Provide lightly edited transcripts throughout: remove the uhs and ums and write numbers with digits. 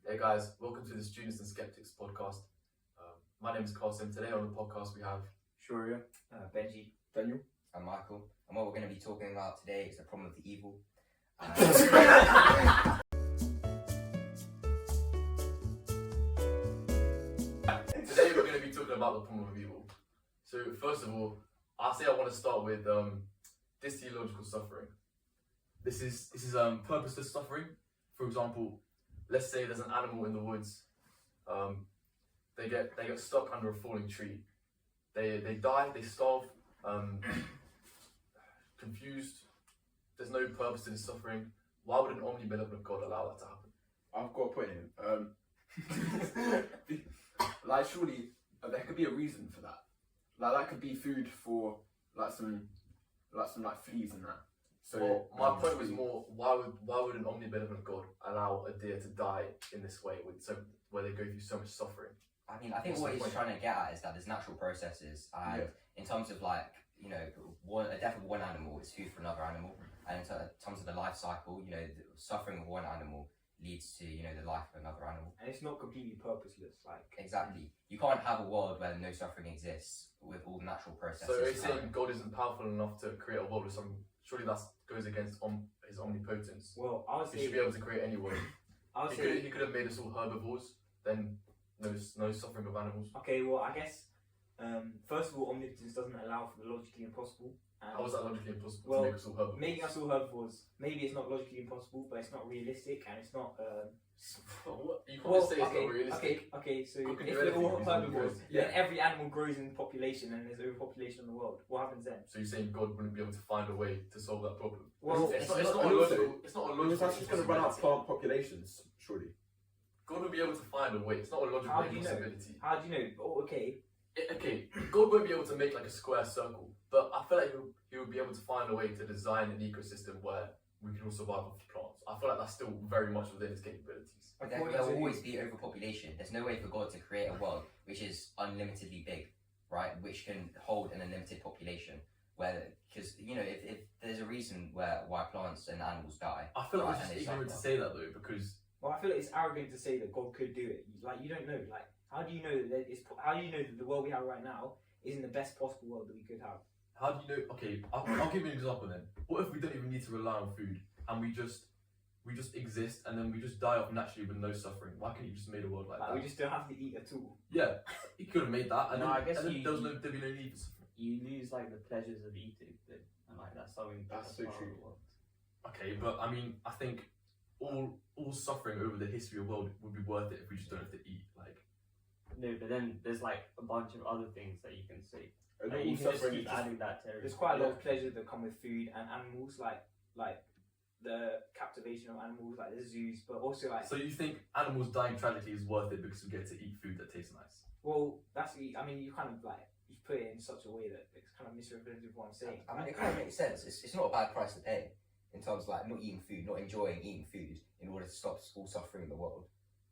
Hey guys, welcome to the Students and Skeptics podcast. My name is Carlson. Today on the podcast we have Sharia, Benji, Daniel. I'm Michael, and what we're going to be talking about today is the problem of the evil. Today we're going to be talking about the problem of evil. So first of all, I want to start with teleological suffering. This is purposeless suffering. For example, let's say there's an animal in the woods. They get stuck under a falling tree. They die. They starve. Confused. There's no purpose to this suffering. Why would an omnibenevolent God allow that to happen? I've got a point here. Like, surely there could be a reason for that. Like, that could be food for some fleas and that. So well, my point was more: why would an omnibenevolent God allow a deer to die in this way, where they go through so much suffering? I mean, I think what he's trying to get at is that there's natural processes, and in terms of a death of one animal is food for another animal, and in terms of the life cycle, the suffering of one animal leads to the life of another animal. And it's not completely purposeless. Exactly, you can't have a world where no suffering exists with all the natural processes. So you're saying God isn't powerful enough to create a world with some? Surely that goes against his omnipotence. Well, I would say he should be able to create any world. He could have made us all herbivores. Then no suffering of animals. Okay, well, I guess first of all, omnipotence doesn't allow for the logically impossible. How is that logically impossible well, to make us all herbivores? Making us all herbivores, maybe it's not logically impossible, but it's not realistic, and it's not. You can't say it's not realistic. Okay. So if we're all herbivores, then every animal grows in population, and there's overpopulation in the world. What happens then? So you're saying God wouldn't be able to find a way to solve that problem? Well, it's not a logical. It's not a logical. It's actually going to run out of plant populations, surely. God would be able to find a way. It's not a logical impossibility. How do you know? Oh, okay. Okay, God won't be able to make like a square circle, but I feel like he would be able to find a way to design an ecosystem where we can all survive off plants. I feel like that's still very much within his capabilities. But there will always be overpopulation. There's no way for God to create a world which is unlimitedly big, right? Which can hold an unlimited population. Because if there's a reason why plants and animals die. I feel like it's just ignorant to say that though, because. Well, I feel like it's arrogant to say that God could do it. Like, you don't know. Like, how do you know that the world we have right now isn't the best possible world that we could have? How do you know? Okay, I'll give you an example then. What if we don't even need to rely on food and we just exist and then we just die off naturally with no suffering? Why can't you just made a world like that? We just don't have to eat at all. Yeah, he could have made that, and no, then, I guess and then there'd be no need for suffering. You lose the pleasures of eating, and that's something that's so true. Okay, but I mean, I think all suffering over the history of the world would be worth it if we just don't have to eat. No, but then there's a bunch of other things that you can see. And you can just keep adding that to There's quite a lot of pleasures that come with food and animals, like the captivation of animals, like the zoos, but also So you think animals dying tragically is worth it because we get to eat food that tastes nice? Well, you kind of you put it in such a way that it's kind of misrepresented what I'm saying. I mean, it kind of makes sense. It's not a bad price to pay in terms of not eating food, not enjoying eating food in order to stop all suffering in the world.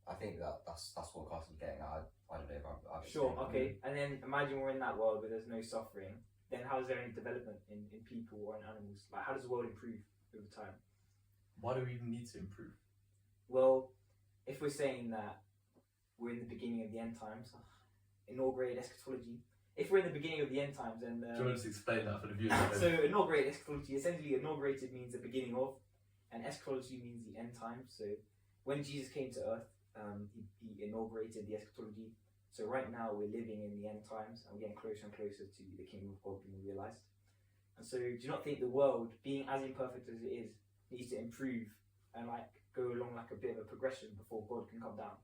I think that's what Carson's getting at. I don't know if I'm sure, okay. And then imagine we're in that world where there's no suffering. Then how is there any development in people or in animals? How does the world improve over time? Why do we even need to improve? Well, if we're saying that we're in the beginning of the end times, inaugurated eschatology. If we're in the beginning of the end times, then do you want to just explain that for the viewers? So inaugurated eschatology, essentially inaugurated means the beginning of, and eschatology means the end times. So when Jesus came to earth, he inaugurated the eschatology. So right now we're living in the end times and we're getting closer and closer to the kingdom of God being realized. And so do you not think the world, being as imperfect as it is, needs to improve and go along a bit of a progression before God can come down?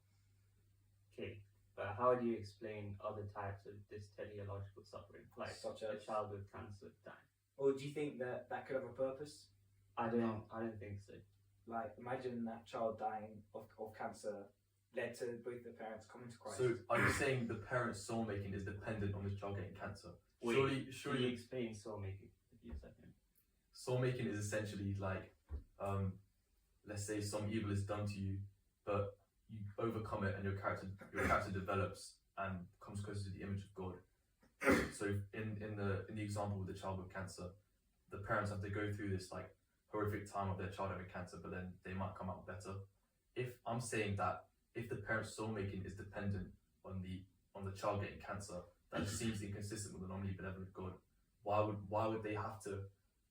Okay, but how do you explain other types of this teleological suffering, such as a child with cancer dying? Or do you think that could have a purpose? I don't think so. Imagine that child dying of cancer led to both the parents coming to Christ. So are you saying the parent's soul making is dependent on this child getting cancer? Surely can you explain soul making if you second? Soul making is essentially let's say some evil is done to you, but you overcome it and your character develops and comes closer to the image of God. So in the example with the child with cancer, the parents have to go through this horrific time of their child having cancer, but then they might come out better. If I'm saying that if the parent's soul making is dependent on the child getting cancer, that just seems inconsistent with an omnibenevolent God. Why would they have to?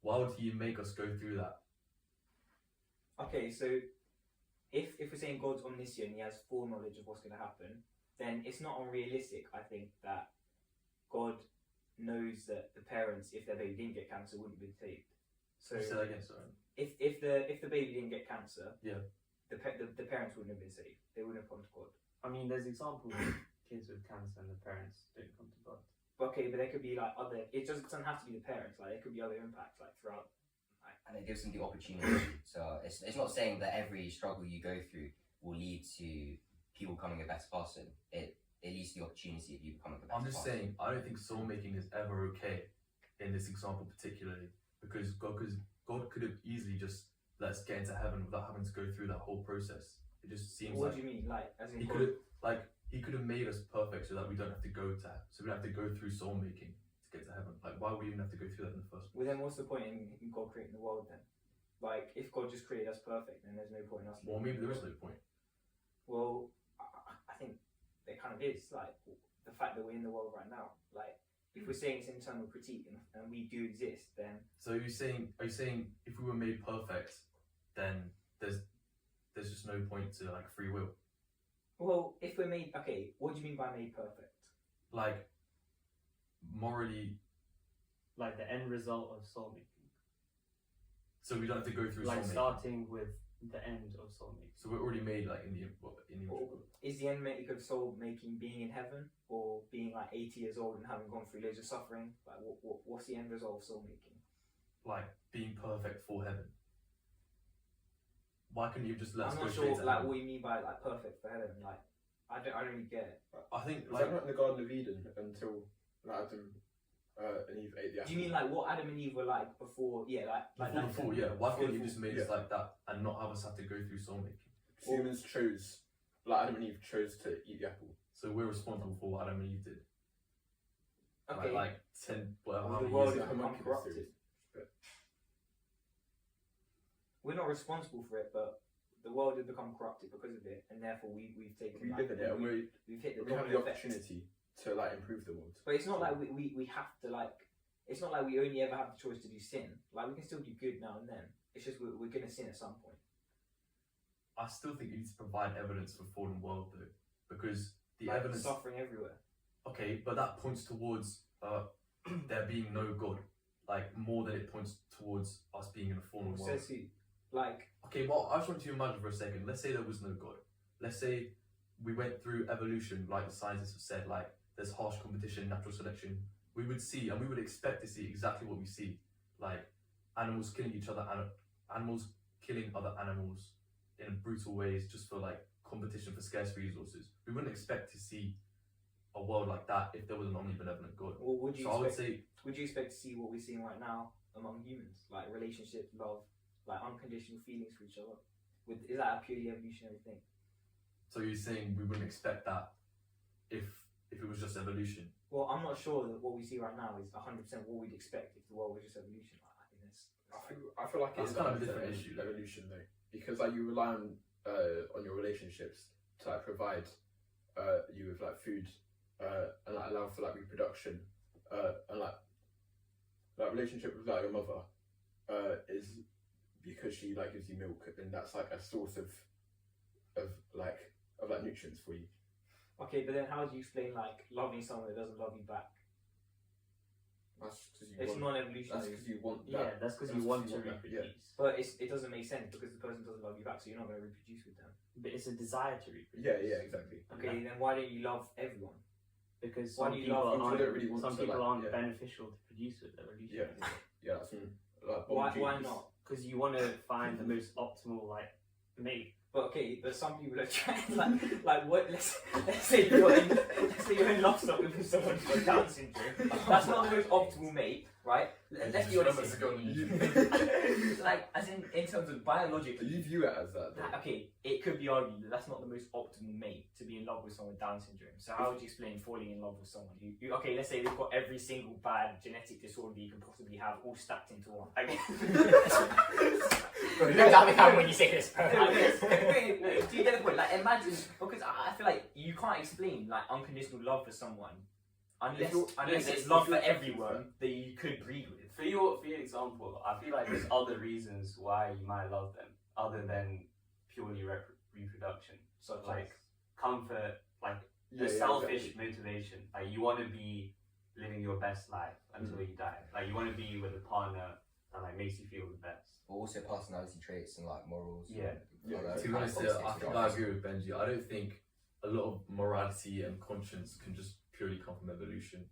Why would He make us go through that? Okay, so if we're saying God's omniscient, He has foreknowledge of what's going to happen, then it's not unrealistic, I think, that God knows that the parents, if their baby didn't get cancer, wouldn't be saved. So Say that again, sorry. if the baby didn't get cancer, Yeah. the parents wouldn't have been saved. They wouldn't have come to God. I mean, there's examples of kids with cancer and the parents don't come to God. Okay, but there could be like other. It just doesn't have to be the parents. Like there could be other impacts like throughout. And it gives them the opportunity. So it's not saying that every struggle you go through will lead to people becoming a better person. It leads to the opportunity of you becoming a better person. I'm just saying, I don't think soul making is ever okay in this example particularly, because God could have easily just let us get into heaven without having to go through that whole process. It just seems What like do you mean? Like as in He could have made us perfect so that we don't have to so we don't have to go through soul making to get to heaven. Like, why would we even have to go through that in the first place? Well, then what's the point in God creating the world then? Like, if God just created us perfect, then there's no point in us. Well, maybe there is no point. Well, I think there kind of is. Like, the fact that we're in the world right now. Like, if we're saying it's internal critique and we do exist, then. So are you saying if we were made perfect, then there's just no point to like free will? Well, if we're made, okay, what do you mean by made perfect? Like, morally, Like the end result of soul making. so we don't have to go through Like soul making. starting with the end of soul making. So we're already made like in the image of God. Is the end make of soul making being in heaven or being like 80 years old and having gone through loads of suffering? Like, what's the end result of soul making? Like being perfect for heaven. Why couldn't you just let us I'm go not straight sure to like heaven? what you mean by like perfect for heaven. Like, I don't really get it. I think Was like that not in the Garden of Eden until Adam and Eve ate the apple? Do you mean like what Adam and Eve were like before? Yeah, like before the fall, yeah. Why before couldn't the you just fall. made us like that and not have us have to go through soul making? Humans chose, like Adam and Eve chose to eat the apple. So we're responsible for what Adam and Eve did. Okay. Like 10, whatever, how the many world years has ago. become Homunculus corrupted. theory. But We're not responsible for it, but the world has become corrupted because of it, and therefore we've taken. we like, live in it, and we've hit the we have domino the effect. opportunity to like improve the world. But it's not like we have to like. It's not like we only ever have the choice to do sin. Like we can still do good now and then. It's just we're gonna sin at some point. I still think you need to provide evidence for fallen world though, because the Like, evidence. suffering everywhere. Okay, but that points towards there being no God, like more than it points towards us being in a fallen world. Says who? Like Okay, well, I just want you to imagine for a second. Let's say there was no God. Let's say we went through evolution, like the scientists have said, like there's harsh competition, natural selection. We would see, and we would expect to see exactly what we see, like animals killing each other, animals killing other animals in brutal ways, just for like competition for scarce resources. We wouldn't expect to see a world like that if there was an omnibenevolent God. Well, would you So I would expect, say, would you expect to see what we're seeing right now among humans, like relationships, love, like unconditional feelings for each other? Is that a purely evolutionary thing? so you're saying we wouldn't expect that if it was just evolution? Well, I'm not sure that what we see right now is 100% what we'd expect if the world was just evolution. Like, I think I feel like That's it's kind of a different issue, though. evolution though, because like you rely on your relationships to like provide you with like food and like allow for like reproduction and like relationship with like your mother is because she like gives you milk, and that's like a source of nutrients for you. Okay, but then how do you explain like loving someone that doesn't love you back? That's because It's That's non-evolutionary. because you want that. Yeah, that's because you That's want 'cause to you want that, yeah. reproduce. But it doesn't make sense because the person doesn't love you back, so you're not going to reproduce with them. But it's a desire to reproduce. Yeah, exactly. Okay, then why don't you love everyone? Because Why some do you people love people aren't, don't really want some to, people like, aren't yeah. beneficial to produce with evolution. Yeah, that's like Why not? Because you want to find the most optimal like mate. But okay, but some people are trying like what? Let's say you're in love with someone with Down syndrome. That's not the most optimal mate, right? let's be Just honest. remember to go on YouTube. Like, as in terms of biologically. You view it as that, though. Okay, it could be argued that that's not the most optimal mate to be in love with someone with Down syndrome. So how would you explain falling in love with someone who okay, let's say they've got every single bad genetic disorder you can possibly have all stacked into one. You know that become when you say this. Wait, do you get the point? Like, imagine, because I feel like you can't explain like unconditional love for someone unless it's love for everyone that you could breed with. For your example, I feel like there's other reasons why you might love them other than purely reproduction. So Like comfort, like Yeah, the yeah, selfish exactly. motivation. Like you want to be living your best life until you die. Like you want to be with a partner that like makes you feel the best. But also personality traits and like morals. Yeah. And Yeah, other To be honest, kind of I things think that I are- agree with Benji. I don't think a lot of morality and conscience can just purely come from evolution,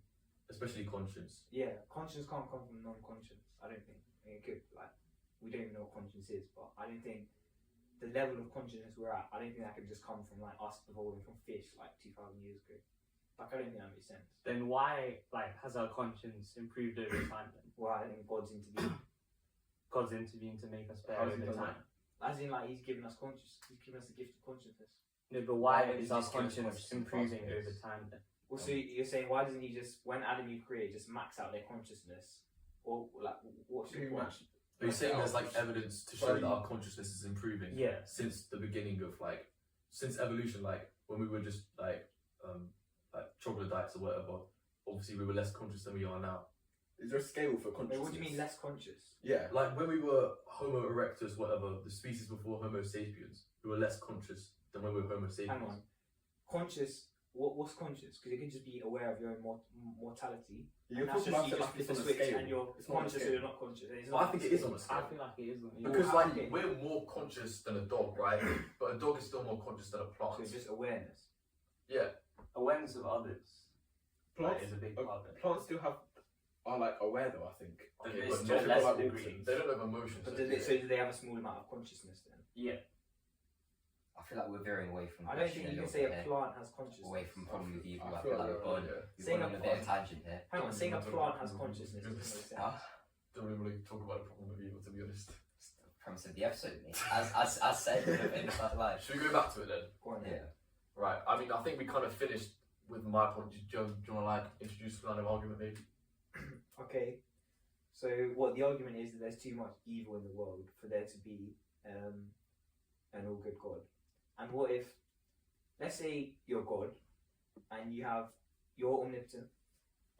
especially conscience. Yeah, conscience can't come from non-conscience. I don't think. I mean, it could, like, we don't even know what conscience is, but I don't think the level of consciousness we're at, I don't think that could just come from like us evolving from fish like 2,000 years ago. Like, I don't think that makes sense. Then why like has our conscience improved over time then? Well, I think God's intervened. God's intervened to make us better How's he over done time. As in, like, he's given us the gift of consciousness. No, but why Why is would he our just give us conscience conscious in the improving first place? over time then? Well, so you're saying, why doesn't he just, when Adam and Eve created, just max out their consciousness? Or, like, what's your Pretty point? much. Are you saying there's like Yeah. evidence to show that our consciousness is improving Yeah. since the beginning of since evolution, like when we were just like troglodytes or whatever? Obviously, we were less conscious than we are now. Is there a scale for Wait, consciousness? what do you mean less conscious? Yeah. Like when we were Homo erectus, whatever, the species before Homo sapiens, we were less conscious than when we were Homo sapiens. Hang on. Conscious, what's conscious? Because you can just be aware of your own mortality. You're and that's talking just, about you it just like flip it's a on a switch scale. and you're It's not on a conscious or scale. you're not conscious. It's But I not think on it is on a I scale. feel like it is. Because Well, like okay. we're more conscious than a dog, right? But a dog is still more conscious than a plant. So it's just awareness. Yeah. Awareness of others Plants, is a big part of it. plants still are like aware though, I think. Okay, It's but to a not lesser like degree. autism. They don't have emotions. But okay? so do they have a small amount of consciousness then? Yeah. I feel like we're veering away from. I don't question think you a can say little a bit plant has consciousness. away from problem with evil. I I feel feel like like we're going. yeah. Saying We're a on a bit of plant- tangent here. Hang on, saying a plant has consciousness doesn't make sense. Ah, Don't really want to talk about a problem with evil, to be honest. premise of the episode, mate. As said in the first line. Should we go back to it then? Go on then. Yeah. Right. I mean, I think we kind of finished with my point. Do you want to like introduce a line of argument, maybe? Okay. So what the argument is that there's too much evil in the world for there to be an all good God. And what if, let's say you're God, and you're omnipotent,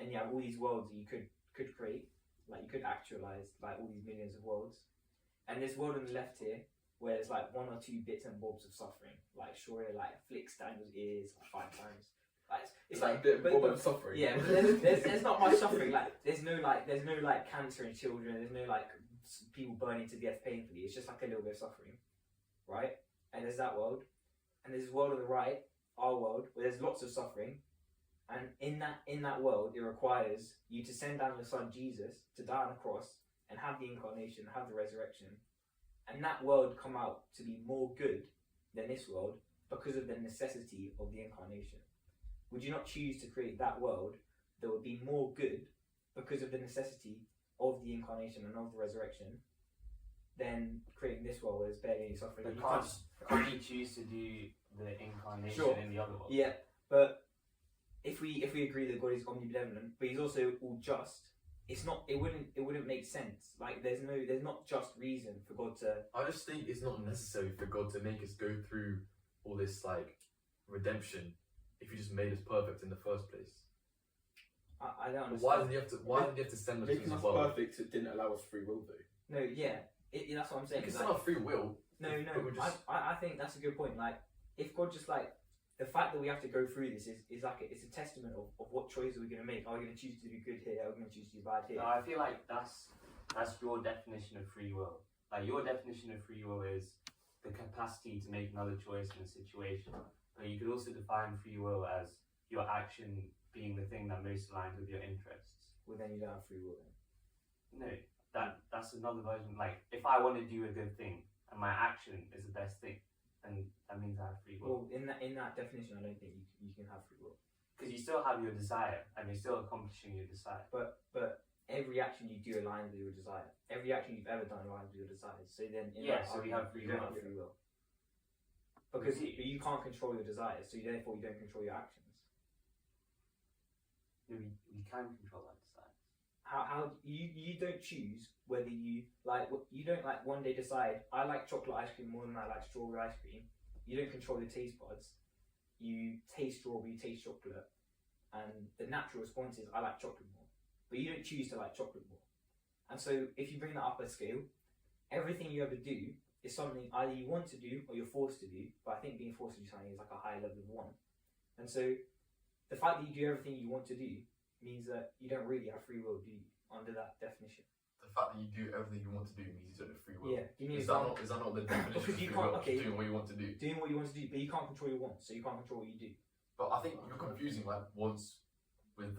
and you have all these worlds that you could create, like you could actualize like all these millions of worlds, and this world on the left here where there's like one or two bits and bobs of suffering, like sure like flicks Daniel's ears like 5 times. Like it's like bit but- of suffering. yeah, but there's not much suffering. Like there's no cancer in children. There's no like people burning to death painfully. It's just like a little bit of suffering, right? And there's that world, and there's a world on the right, our world, where there's lots of suffering. And in that world, it requires you to send down your son Jesus to die on the cross and have the incarnation, have the resurrection, and that world come out to be more good than this world because of the necessity of the incarnation. Would you not choose to create that world that would be more good because of the necessity of the incarnation and of the resurrection than creating this world where there's barely any suffering? But You can't you choose to do the incarnation Sure. in the other world? Yeah, but if we agree that God is omnibenevolent, but He's also all just, it wouldn't make sense. Like there's not just reason for God to. I just think it's not necessary for God to make us go through all this like redemption if He just made us perfect in the first place. I don't understand. Why didn't He have to? Why didn't He have to send us to Making this us world? perfect, it didn't allow us free will though. No, yeah, that's what I'm You saying. can Like, still have free will. no, but we're just- I think that's a good point. Like, if God just like the fact that we have to go through this is like it's a testament of what choice are we going to make? Are we going to choose to do good here? Are we going to choose to do bad here? No, I feel like that's your definition of free will. Like your definition of free will is the capacity to make another choice in a situation. But you could also define free will as your action being the thing that most aligns with your interests. Well, then you don't have free will. Then. No, that's another version. Like if I want to do a good thing and my action is the best thing, then that means I have free will. Well, in that definition, I don't think you can have free will. Because you still have your desire and you're still accomplishing your desire. But every action you do aligns with your desire. Every action you've ever done aligns with your desires. So then, in Yeah, that so we argument, have free you don't will. have free will. Because We do. you can't control your desires, so therefore you don't control your actions. We can control our desires. How you don't choose whether you like, you don't like one day decide I like chocolate ice cream more than I like strawberry ice cream. You don't control the taste buds. You taste strawberry, you taste chocolate, and the natural response is I like chocolate more. But you don't choose to like chocolate more. And so if you bring that up a scale, everything you ever do is something either you want to do or you're forced to do. But I think being forced to do something is like a higher level of one. And so the fact that you do everything you want to do means that you don't really have free will, do you? Under that definition. The fact that you do everything you want to do means you don't have free will. Yeah. Give me an Is that example. not the definition of Because free you can't- will? okay. Doing what you want to do. Doing what you want to do, but you can't control your wants, so you can't control what you do. But I think you're confusing like wants with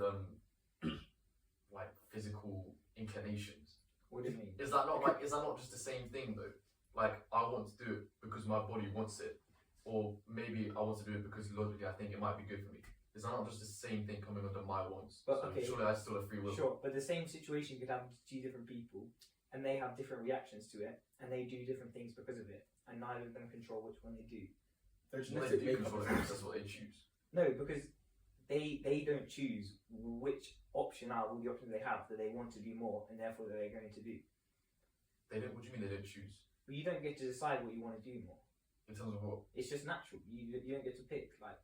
like physical inclinations. What do you mean? Is that not just the same thing though? Like I want to do it because my body wants it, or maybe I want to do it because logically I think it might be good for me. Is that not just the same thing coming under my wants? But, so okay. surely I still have free will. Sure, but the same situation could happen to two different people, and they have different reactions to it, and they do different things because of it, and neither of them control which one they do. Their Well, genetic they do makeup control is it because that's what they choose. No, because they don't choose which option out of all the options they have that they want to do more, and therefore that they're going to do. They don't. What do you mean they don't choose? But you don't get to decide what you want to do more. In terms of what? It's just natural. You don't get to pick like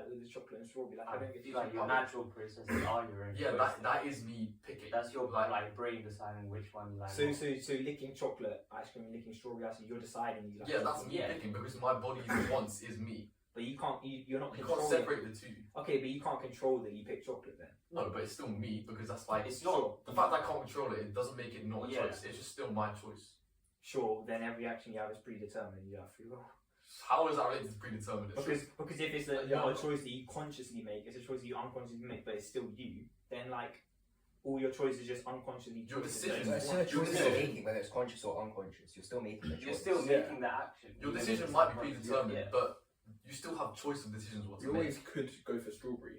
with the chocolate and strawberry. Like I don't get to feel like choose. your natural processes are your own. Yeah, choice. that is me picking. That's your like brain deciding which one you like. So more. licking chocolate ice cream, licking strawberry ice cream, you're deciding you like. yeah, that's chocolate. me Yeah. picking because my body's wants is me. But you can't. You're not You can't controlling. separate the two. Okay, but you can't control that you pick chocolate then. No, but it's still me because that's like It's not. the fact that I can't control it. It doesn't make it not a Yeah. choice. It's just still my choice. Sure, then every action you have is predetermined. You have free will. How is that related to predetermined? Because if it's not a choice that you consciously make, it's a choice that you unconsciously make, but it's still you. Then like all your choices just unconsciously. Your choices. decisions- So it's still a choice Your you're decision- making, whether it's conscious or unconscious. You're still making the choice. You're still Yeah. making the action. Your even if decision it's might be unconscious. predetermined, Yeah. but you still have choice of decisions what to You make. always could go for strawberry.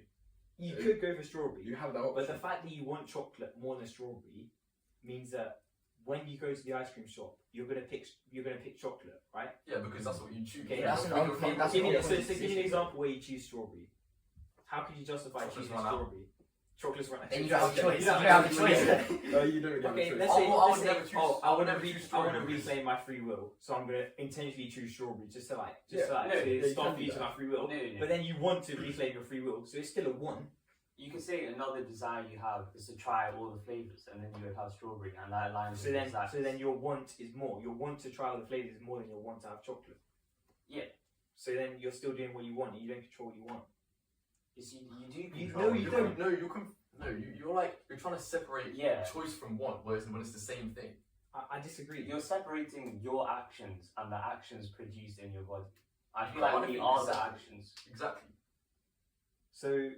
You could go for strawberry, You have that option. but the fact that you want chocolate more than strawberry means that when you go to the ice cream shop, you're gonna pick chocolate, right? Yeah, because that's what you choose. Okay, that's You're an free- uncon- that's Give me, an so unconscious give me an decision. example where you choose strawberry. How could you justify Chocolates choosing run out. strawberry? Chocolates run out. Then you don't have a choice. You don't You don't have a choice. choice. No, you don't really have Okay, a choice. let's I say, would let's never say choose- oh, I I would want to never choose strawberry. reclaim my free will, so I'm gonna intentionally choose strawberry just to Yeah, no, to you stop can do using that. my free will. No, no. But then you want to reclaim your free will, so it's still a one. You could say another desire you have is to try all the flavors, and then you would have strawberry, and that aligns So with then, desires. so then your want is more. Your want to try all the flavors is more than your want to have chocolate. Yeah. So then you're still doing what you want, and you don't control what you want. You see, you do You- control. no, you don't. No, you're trying to separate Yeah. choice from want, whereas when it's the same thing. I disagree. You're separating your actions and the actions produced in your body. I feel can't like we think are the exactly. actions. Exactly. So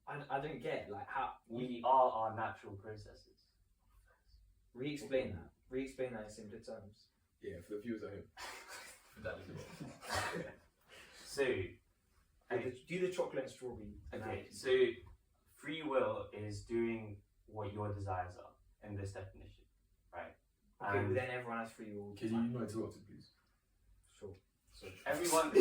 I don't get like how. We are our natural processes. Re-explain that. Re-explain that in simpler terms. Yeah, for the viewers at home. That is it. So, Do the chocolate and strawberry. okay, analogy. so free will is doing what your desires are in this definition, right? Okay, And but then everyone has free will. all the Can you time. not interrupt it, please? Sure. everyone,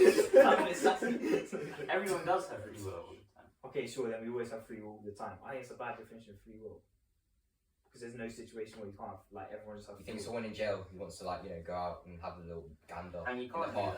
everyone does have free will all the time. Okay, sure. Then we always have free will all the time. I think it's a bad definition of free will because there's no situation where you can't like everyone just has. You free think will. someone in jail who wants to go out and have a little gander? And you in can't the do park?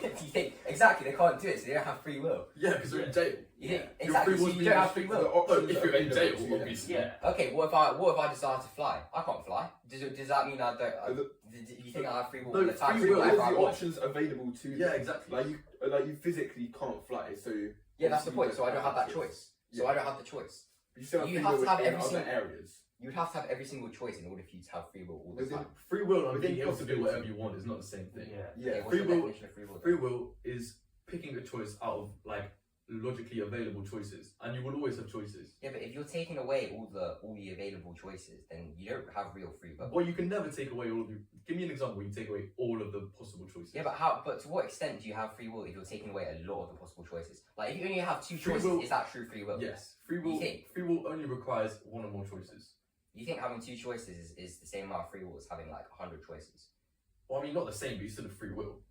that. Do you think exactly they can't do it, so they don't have free will? Yeah, because you're in jail. You think Your exactly? free So will's you being don't have free restricted will. to the options if you're in jail, available to you. obviously. Yeah. Okay, what if I desire to fly? I can't fly. Does that mean I don't? Do you think I have free will all No, the time? free to do will whatever is I the want? options available to you. Yeah, exactly. Like you physically can't fly, so Yeah, that's the point. So I don't have that obviously choice. So Yeah. I don't have the choice. you still have You free have will to have in every other single- areas. You'd have to have every single choice in order for you to have free will all the Within- time. Free will and Within being able to do possibility. whatever you want is not the same thing. Yeah. Yeah, Okay, what's free the will- definition of free will? Free will is picking a choice out of logically available choices, and you will always have choices. Yeah, but if you're taking away all the available choices, then you don't have real free will. Well, you can never take away all of your. Give me an example where you take away all of the possible choices. Yeah, but how? But to what extent do you have free will if you're taking away a lot of the possible choices? Like, if you only have two Free choices, will- is that true free will? Yes, free will. You think? Free will only requires one or more choices. You think having 2 choices is the same amount of free will as having like 100 choices? Well, I mean, not the same, but you still have free will.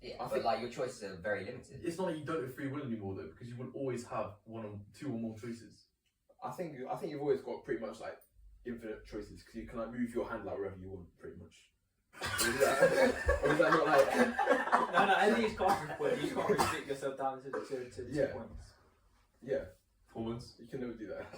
Yeah, I but think- like your choices are very limited. It's not that you don't have free will anymore though, because you will always have 2 or more choices. I think you've always got pretty much like infinite choices because you can like move your hand like wherever you want, pretty much. Or is that not like? No, I think it's cartridge point. You can't restrict yourself down to 2 Yeah. points. Yeah, Performance. you can never do that. I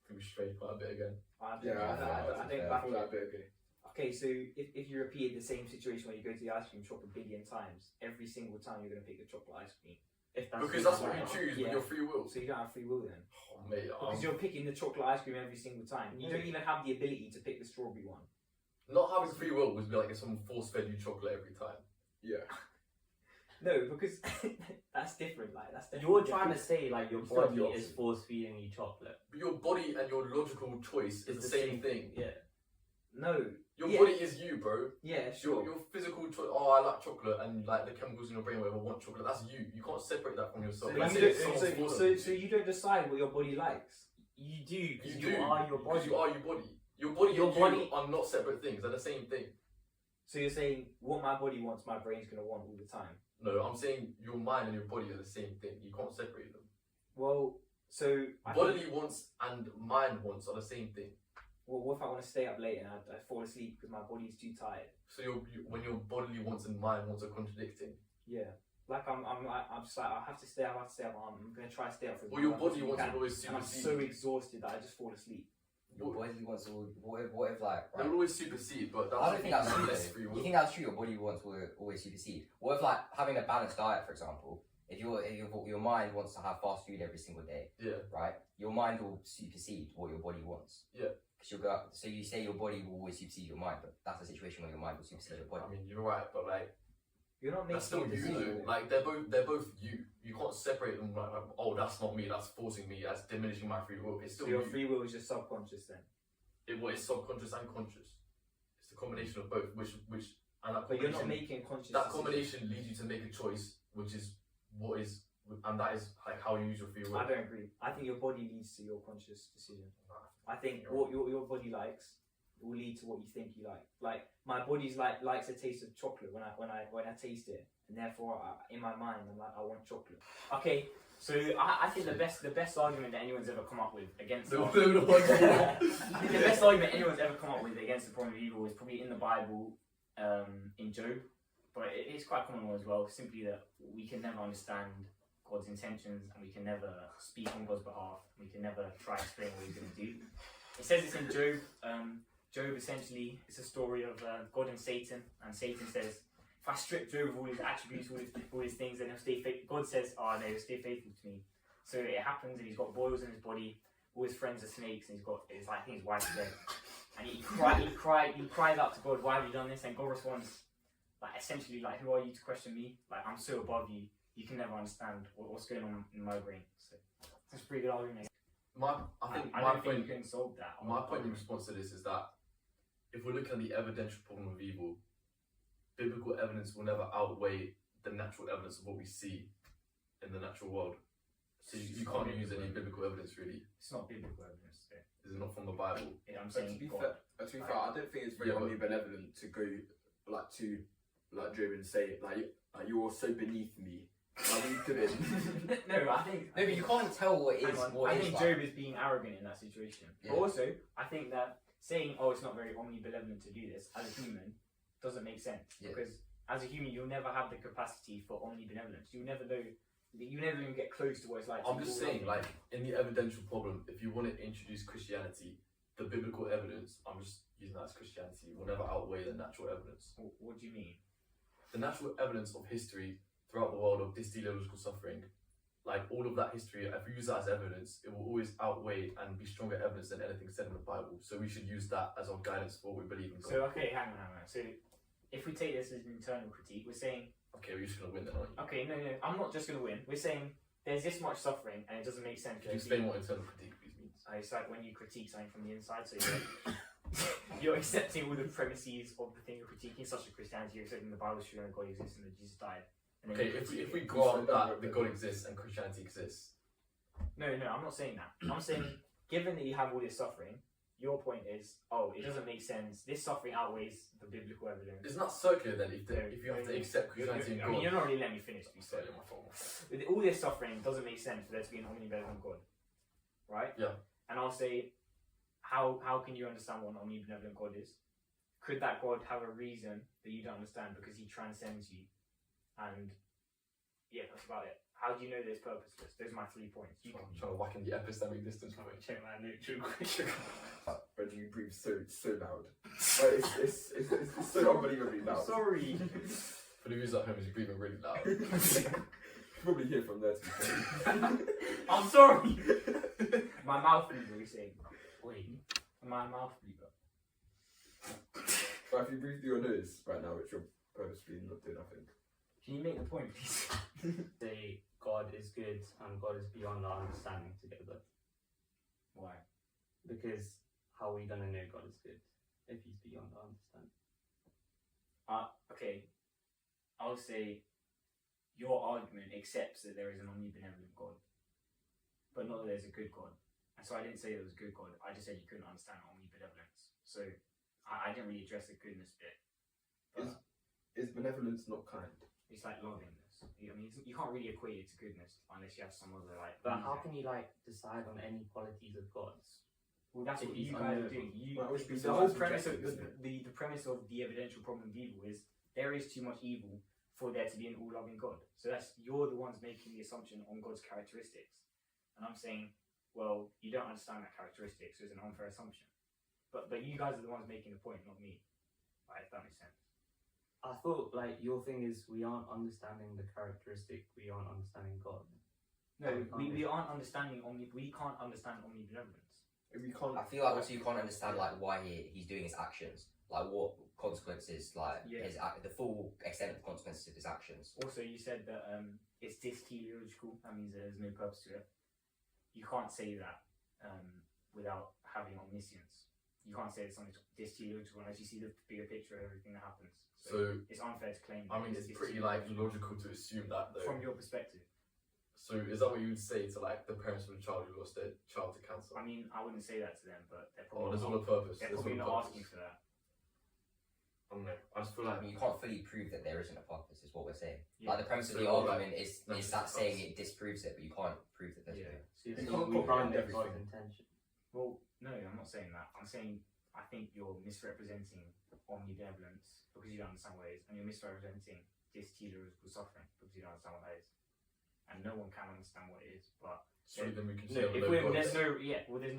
think we should trade quite a bit again. I Yeah, think I back feel like a bit okay. Okay, so if you repeat the same situation where you go to the ice cream shop 1 billion times, every single time you're going to pick the chocolate ice cream. If that's Because what that's what you choose with Yeah. your free will. So you don't have free will then. Oh, mate, Because you're picking the chocolate ice cream every single time. You don't even have the ability to pick the strawberry one. not having free will would be like if someone force fed you chocolate every time. Yeah. No, because that's different. Like that's You're definitely trying to different. say like your It's not body the is opposite. force feeding you chocolate. But your body and your logical choice is It's the same thing. Yeah. No. Your Yeah. body is you, bro. Yeah, sure. Your physical choice. Oh, I like chocolate, and like the chemicals in your brain, whatever, want chocolate. That's you. You can't separate that from yourself. So, Let's you say don't, someone's so, forcing so, you. so you don't decide what your body likes. You do because You you, do. are your body. Because you are your body. Your body Your and body- you are not separate things. They're the same thing. So you're saying what my body wants, my brain's gonna want all the time. No, I'm saying your mind and your body are the same thing. You can't separate them. Well, so I think, Bodily wants and mind wants are the same thing. well, what if I want to stay up late and I fall asleep because my body's too tired? So when your bodily wants and mind wants are contradicting. Yeah. Like I'm just like I have to stay up. I'm gonna try to stay up for. as Well, your long as body you wants can. to always And I'm supersede. so exhausted that I just fall asleep. Your body wants to. What if like? They Right, will always supersede, but that's I don't think that's true. less though. free You will. think that's true? Your body wants to always supersede. What if like having a balanced diet, for example? If your mind wants to have fast food every single day, Yeah. right? Your mind will supersede what your body wants. Yeah. Because you'll go. So you say your body will always supersede your mind, but that's a situation where your mind will supersede your I body. mean, you're right, but like You're not that's making still a you decision. though. Like they're both you. You can't separate them. Like oh, that's not me. That's forcing me. That's diminishing my free will. It's So still your you. free will is just subconscious then. It's subconscious and conscious. It's a combination of both. Which and that But you're not combination, making conscious. that decisions. combination leads you to make a choice, which is what is, and that is like how you use your free will. I don't agree. I think your body leads to your conscious decision. I think You're what your body likes will lead to what you think you like. Like my body's likes a taste of chocolate when I taste it, and therefore in my mind I'm like I want chocolate. Okay, so I think the best argument that anyone's ever come up with against No, the no, no, I think the best argument anyone's ever come up with against the problem of evil is probably in the Bible, in Job, but it's quite a common one as well. Simply that we can never understand God's intentions, and we can never speak on God's behalf. We can never try to explain what He's going to do. It says this in Job. Job essentially is a story of God and Satan Satan says, if I strip Job of all his attributes, all his things, then he'll stay faithful. God says, oh no, he'll stay faithful to me. So it happens, and he's got boils in his body. All his friends are snakes, and it's like I think his wife's dead. And he cries out to God, why have you done this? And God responds, like essentially, like who are you to question me? Like I'm so above you, you can never understand what's going on in my brain. So that's a pretty good argument. I think I my don't point. think you can solve that. My point in response to this is that if we're looking at the evidential problem of evil, biblical evidence will never outweigh the natural evidence of what we see in the natural world. So you can't use any biblical evidence really. It's not biblical evidence. So, Is it not from the Bible? yeah, I'm But saying to be God. fair, I don't think it's very Yeah, but- omnibenevolent to go like to Job and say like you're so beneath me. Like you couldn't. No, I think. No, but you can't tell what is Hang on, what I is think like. Job is being arrogant in that situation. Yeah. But also, I think that saying, "Oh, it's not very omnibenevolent to do this" as a human doesn't make sense Yeah. because as a human, you'll never have the capacity for omnibenevolence. You'll never know. You never even get close to what it's like. I'm to just be all saying, loving. like in the evidential problem, if you want to introduce Christianity, the biblical evidence, I'm just using that as Christianity, will never outweigh the natural evidence. What do you mean? The natural evidence of history throughout the world of teleological suffering, like all of that history, if we use that as evidence, it will always outweigh and be stronger evidence than anything said in the Bible. So we should use that as our guidance for what we believe in God. So okay, hang on. So if we take this as an internal critique, we're saying, Okay, we're just gonna win then, aren't you? okay, no, I'm not just gonna win. We're saying there's this much suffering and it doesn't make sense. Could you explain what internal critique please means? It's like when you critique something from the inside, so you're accepting all the premises of the thing you're critiquing, such as Christianity, you're accepting the Bible true and God exists and that Jesus died. And then Okay, you if critique we it. grant that God exists and Christianity exists, No, I'm not saying that. I'm saying given that you have all this suffering, your point is, oh, it doesn't make sense. This suffering outweighs the biblical evidence. It's not circular then if you have to accept Christianity and I mean, God. you're not really letting me finish. To be Sorry, fair. my fault. With all this suffering, it doesn't make sense for there to be an omnibenevolent God, right? Yeah. And I'll say, how can you understand what an omnibenevolent God is? Could that God have a reason that you don't understand because he transcends you? And yeah, that's about it. How do you know that it's purposeless? Those are my 3 points. You I'm trying to whack in the epistemic distance point. Check my note real quick. But you breathe so loud. Like, it's so unbelievably loud. Sorry. For the viewers at home, he's breathing really loud. You can probably hear from there to be fair. I'm sorry. My mouth breather, we say. Wait. My mouth breather. But if you breathe through your nose right now, which you're purposely not doing, I think. Can you make the point, please? Say God is good and God is beyond our understanding together. Why? Because how are we gonna know God is good if he's beyond our understanding? Okay. I'll say your argument accepts that there is an omnibenevolent God, but not that there's a good God. And so I didn't say there was a good God. I just said you couldn't understand omnibenevolence. So I didn't really address the goodness bit. But Is benevolence not kind? it's like lovingness. I mean, you can't really equate it to goodness unless you have some other like. But how reason. can you like decide on any qualities of God's? Well, that's if what he's you guys unknowable? do. You, Well, which means the it's whole not premise of subjective, isn't it? the premise of the evidential problem of evil is there is too much evil for there to be an all-loving God. So that's you're the ones making the assumption on God's characteristics, and I'm saying, well, you don't understand that characteristic, so it's an unfair assumption. But you guys are the ones making the point, not me. Right? If that makes sense. I thought like your thing is we aren't understanding the characteristic, we aren't understanding God. No, Oh, we aren't understanding we can't understand omnibenevolence. If we can't. I feel like also you can't understand like why he's doing his actions, like what consequences, like Yeah. the full extent of the consequences of his actions. Also, you said that it's teleological. That means there's no purpose to it. You can't say that without having omniscience. You can't say that something's teleological unless you see the bigger picture of everything that happens. So it's unfair to claim. I mean, it's pretty like logical to assume that though. from your perspective. So is that what you would say to like the parents of a child who lost their child to cancer? I mean, I wouldn't say that to them, but they're Oh, probably there's all a purpose. they're There's probably all a not purpose. asking for that. I don't know. I just feel I like mean, you can't fully prove that there isn't a purpose, is what we're saying. Yeah. Like the premise of So the what, argument like, is that's that just saying us. it disproves it, but you can't prove that there's Yeah. no. So you're You saying can't we can't comprehend know God's everything. intention. Well, no, I'm not saying that. I'm saying I think you're misrepresenting omnibenevolence because you don't understand what it is, and you're misrepresenting this teleological suffering because you don't understand what that is. And no one can understand what it is, but so then we can no, say if no we're, God. there's no there's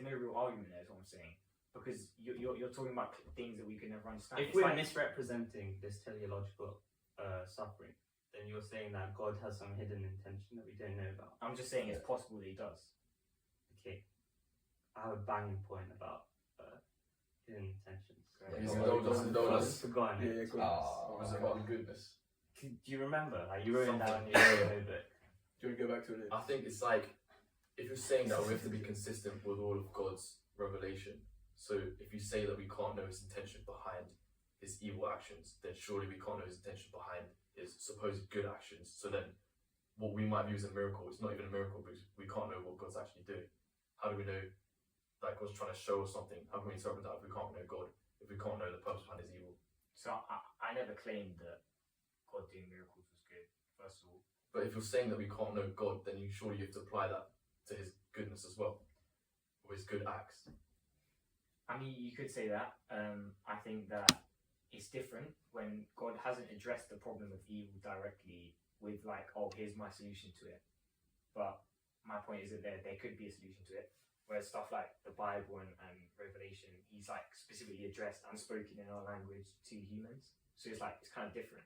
no real argument there. Is what I'm saying, because you're talking about things that we can never understand. If It's we're like- misrepresenting this teleological suffering, then you're saying that God has some hidden intention that we don't know about. I'm just saying it's possible that he does. Okay, I have a banging point about hidden intentions. He's Right. indulged us. I've forgotten Yeah, it. good. Or is it about the goodness? Do you remember? Like you wrote it down in Something. your notebook. Do you want to go back to it? I think it's like if you're saying that we have to be consistent with all of God's revelation. So if you say that we can't know his intention behind his evil actions, then surely we can't know his intention behind his supposed good actions. So then what we might view as a miracle, it's not even a miracle because we can't know what God's actually doing. How do we know that God's trying to show us something? How can we interpret that if we can't know God? If we can't know the purpose behind his evil? So I never claimed that God doing miracles was good. First of all, But if you're saying that we can't know God, then you surely have to apply that to his goodness as well. Or his good acts. I mean, you could say that. I think that it's different when God hasn't addressed the problem of evil directly with like, oh, here's my solution to it. But my point is that there could be a solution to it. Whereas stuff like the Bible and Revelation, he's like specifically addressed and spoken in our language to humans. So it's like, it's kind of different.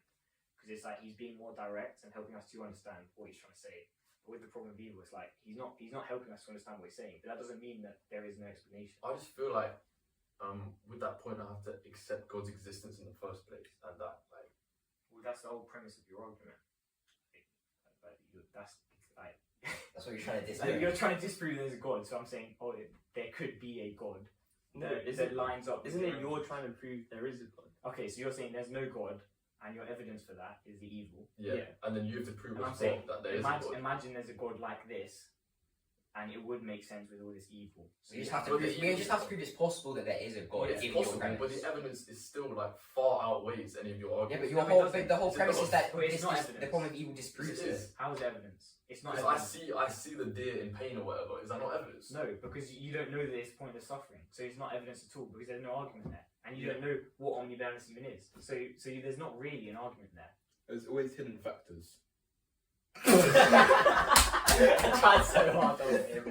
Because it's like he's being more direct and helping us to understand what he's trying to say. But with the problem of evil, it's like he's not helping us to understand what he's saying. But that doesn't mean that there is no explanation. I just feel like with that point I have to accept God's existence in the first place, and that like Well, that's the whole premise of your argument. That's like That's what you're trying to like, disprove. you're trying to disprove there's a God. So I'm saying, oh, there could be a God No, that lines up. with Isn't it your you're argument. trying to prove there is a God? Okay, so you're saying there's no God, and your evidence for that is the evil. yeah. And then you have to prove And I'm as well saying, that there is a God. imagine there's a God like this, and it would make sense with all this evil. So We just have to prove it's possible that there is a God. It's given your possible, premise. but the evidence is still like far outweighs any of your Yeah, arguments. but the whole It's premise is that But it's this not is evidence. the problem of evil disproves It it. is. How is evidence? It's not Because evidence. I see the deer in pain or whatever. Is that not evidence? No, because you don't know that it's pointless suffering, so it's not evidence at all because there's no argument there, and you don't know what omnibalance even is. So there's not really an argument there. There's always hidden factors. I tried so hard to hear.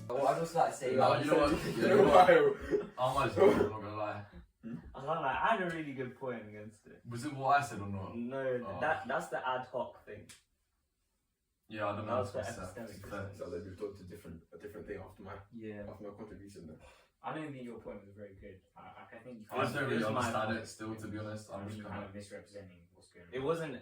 Well, I'd also like to say, No, you know what? You know why? I might as well, I'm not gonna lie. I was like, I had a really good point against it. Was it what I said or not? No, Oh. that's the ad hoc thing. Yeah, I don't know. That's the It's, epistemic it's, distance. So they moved on to a different thing after my Yeah, contribution there. I don't think your point was very good. I think you I kind don't really It was my understand point. it still, to be honest. I'm just of kind of. misrepresenting what's going on. It wasn't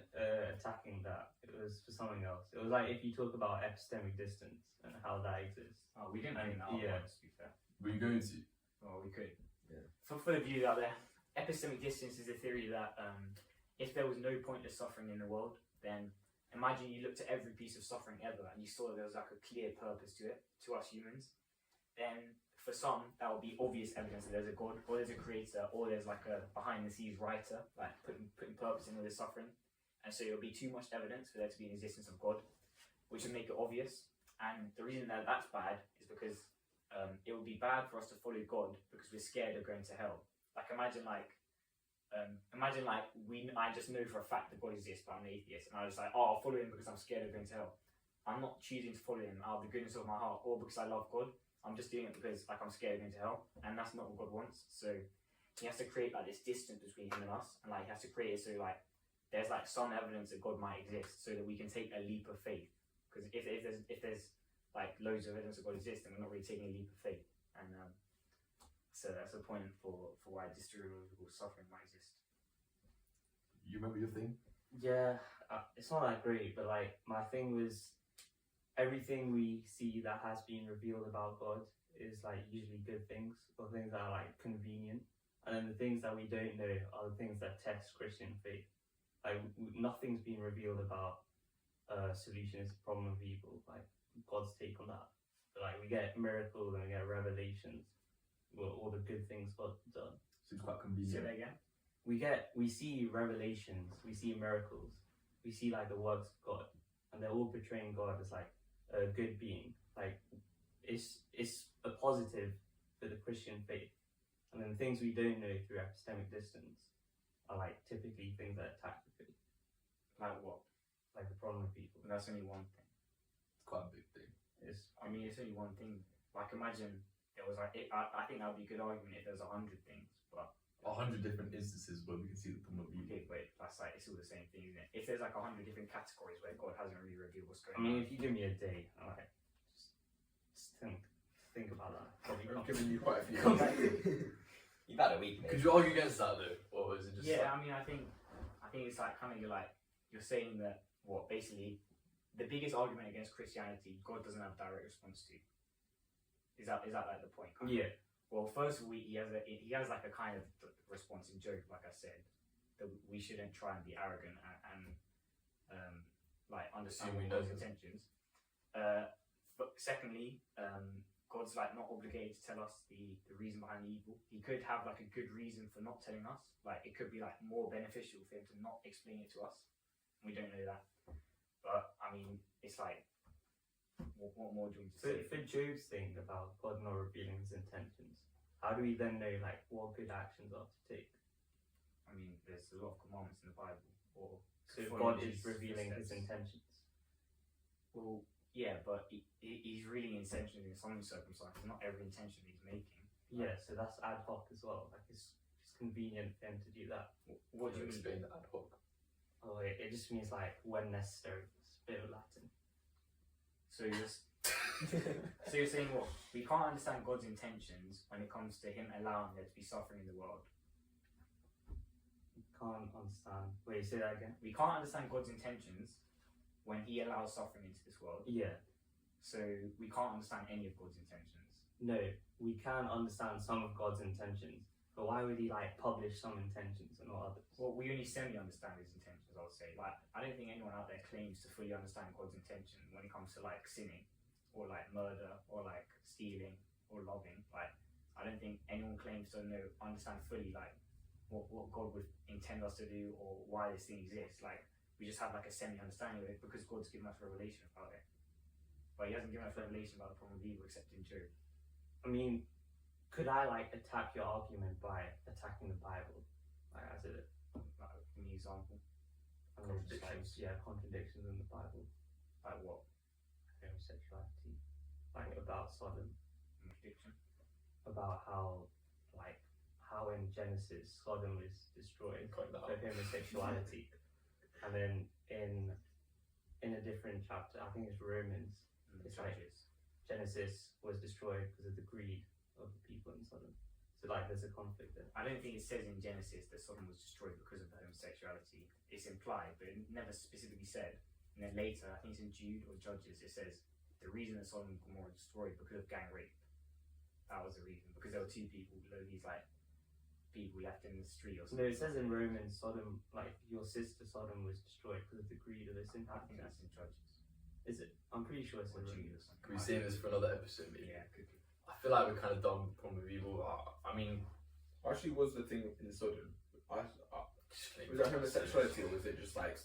attacking that. It was for something else. It was like if you talk about epistemic distance and how that exists. Oh, we didn't bring that up Yeah. once, to be fair. Were you going to? Well, we could. Yeah. For the view out there, epistemic distance is a theory that if there was no pointless suffering in the world, then imagine you looked at every piece of suffering ever and you saw there was like a clear purpose to it, to us humans. Then for some, that would be obvious evidence that there's a God, or there's a creator, or there's like a behind the scenes writer, like putting purpose in all this suffering. And so it would be too much evidence for there to be an existence of God, which would make it obvious. And the reason that that's bad is because it would be bad for us to follow God because we're scared of going to hell. Like imagine I just know for a fact that God exists, but I'm an atheist, and I was like, oh, I'll follow him because I'm scared of going to hell. I'm not choosing to follow him out of the goodness of my heart or because I love God. I'm just doing it because like I'm scared of going to hell, and that's not what God wants. So he has to create like this distance between him and us, and like he has to create it so like there's like some evidence that God might exist, so that we can take a leap of faith. Because if there's like loads of evidence that God exists, then we're not really taking a leap of faith. And so that's a point for why distributable suffering might exist. You remember your thing? Yeah, it's not that great, but like my thing was everything we see that has been revealed about God is like usually good things or things that are like convenient, and then the things that we don't know are the things that test Christian faith. Like nothing's been revealed about solution is the problem of evil, like God's take on that. But like we get miracles and we get revelations, well, all the good things God's done. Seems quite Say convenient. that again. We see revelations, we see miracles, we see like the works of God, and they're all portraying God as like a good being. Like it's a positive for the Christian faith. And then things we don't know through epistemic distance are like typically things that attack the faith, Like what? like the problem of people. But that's only one thing. It's quite a big thing. It's I mean, it's only one thing. Like imagine there was like I think that would be a good argument if there's 100 things, but 100 different instances where we can see the problem of evil. okay, wait, that's like it's all the same thing, isn't it? If there's like 100 different categories where God hasn't really revealed what's going I mean, on. if you give me a day, I'm like, just think about that. Probably I'm not. giving you quite a few. You've had a week, mate. Could you argue against that though, or is it just? Yeah, like, I mean, I think it's like kind of you're saying that what basically the biggest argument against Christianity God doesn't have direct response to. Is that like the point? Yeah. Well, first of all, he has like a kind of response in Job, like I said, that we shouldn't try and be arrogant and like understand Assume we God's know. intentions. But secondly, God's like not obligated to tell us the reason behind the evil. He could have like a good reason for not telling us. Like it could be like more beneficial for him to not explain it to us. We don't know that. But I mean, it's like what more do you want to say? For Job's thing about God not revealing his intentions, how do we then know like what good actions are to take? I mean, there's a lot of commandments in the Bible. Or So if follow God is his revealing his footsteps. intentions. Well, yeah, but he's really intentions in some circumstances. Not every intention he's making. Yeah, so that's ad hoc as well. Like it's convenient for him to do that. What do you explain mean? the ad hoc? Oh, it just means like when necessary. It's a bit of Latin. So you're saying what? We can't understand God's intentions when it comes to him allowing there to be suffering in the world. Can't understand. Wait, say that again. We can't understand God's intentions when he allows suffering into this world. Yeah. So we can't understand any of God's intentions. No, we can understand some of God's intentions, But why would he like publish some intentions and not others? Well, we only semi-understand his intentions, I would say. Like, I don't think anyone out there claims to fully understand God's intention when it comes to like sinning, or like murder, or like stealing, or loving. Like, I don't think anyone claims to understand fully like what God would intend us to do or why this thing exists. Like, we just have like a semi-understanding of it because God's given us revelation about it. But He hasn't given us revelation about the problem of evil except in Job. I mean, could I like attack your argument by attacking the Bible? Like as a Like, give me an example. I mean, just, like, Contradictions. yeah, contradictions in the Bible. Like what? Homosexuality. Like about Sodom. Contradiction. About how in Genesis Sodom was destroyed Quite that. for homosexuality. And then in a different chapter, I think it's Romans, it's like Genesis was destroyed because of the greed of the people in Sodom. So like there's a conflict there. I don't think it says in Genesis that Sodom was destroyed because of the homosexuality. It's implied, but it never specifically said. And then later, I think it's in Jude or Judges, it says the reason that Sodom and Gomorrah were destroyed because of gang rape. That was the reason, because there were two people below these like people left in the street or No, something. it says in Romans Sodom, like your sister Sodom was destroyed because of the greed of its I think inhabitants. that's in Judges Is it? I'm pretty sure it's or in Jude Romans. or something. Can we save this for another episode, maybe? Yeah, could be. I feel like we're kind of done with the problem of evil. I mean, Actually, was the thing in Sodom? just like- Was that homosexuality or was it just like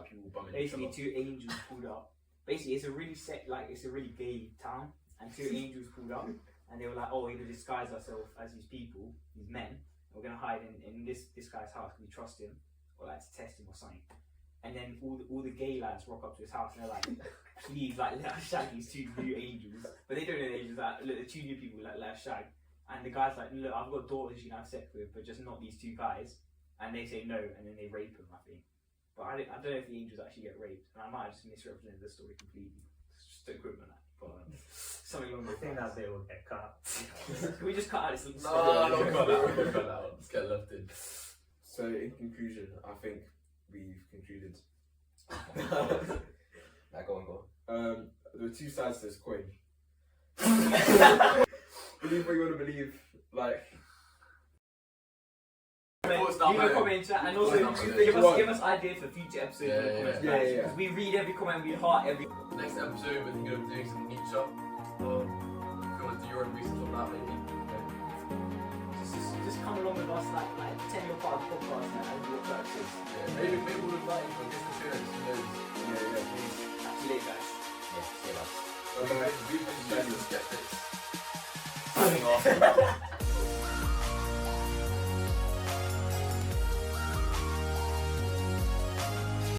people bumming each Basically, other? two angels pulled up. Basically, it's a really gay town, and two angels pulled up, and they were like, "Oh, we're gonna disguise ourselves as these people, these men. We're gonna hide in this guy's house. Can we trust him, or like to test him or something?" And then all the gay lads rock up to his house, and they're like, "Please, like, let us shag these two new angels." But they don't know the angels. Like, look, the two new people, like, let us shag. And the guy's like, "Look, I've got daughters you can have sex with, but just not these two guys." And they say no, and then they rape him, I think. But I don't know if the angels actually get raped, and I might have just misrepresented the story completely. It's just the equipment, but something along I those think lines. that bit will get cut. Can we just cut out this? No, don't cut that out. Don't cut that out. Let's get left in. So in conclusion, I think we've concluded. Now go on. There are two sides to this coin. Believe what you want to believe. Like, Leave a comment in chat, and also give us ideas for future episodes. Yeah, in the comments, yeah, guys, yeah. because we read every comment, we heart every. Next episode, we're thinking of doing some Nietzsche. If you want to do your own research on that, maybe. Just come along with us, like pretend you're part of the podcast and do your purposes. Yeah, maybe we'll invite you for a guest appearance. Who knows? Catch you later, guys. Yeah, see you later. We've been doing the skeptics. Signing off.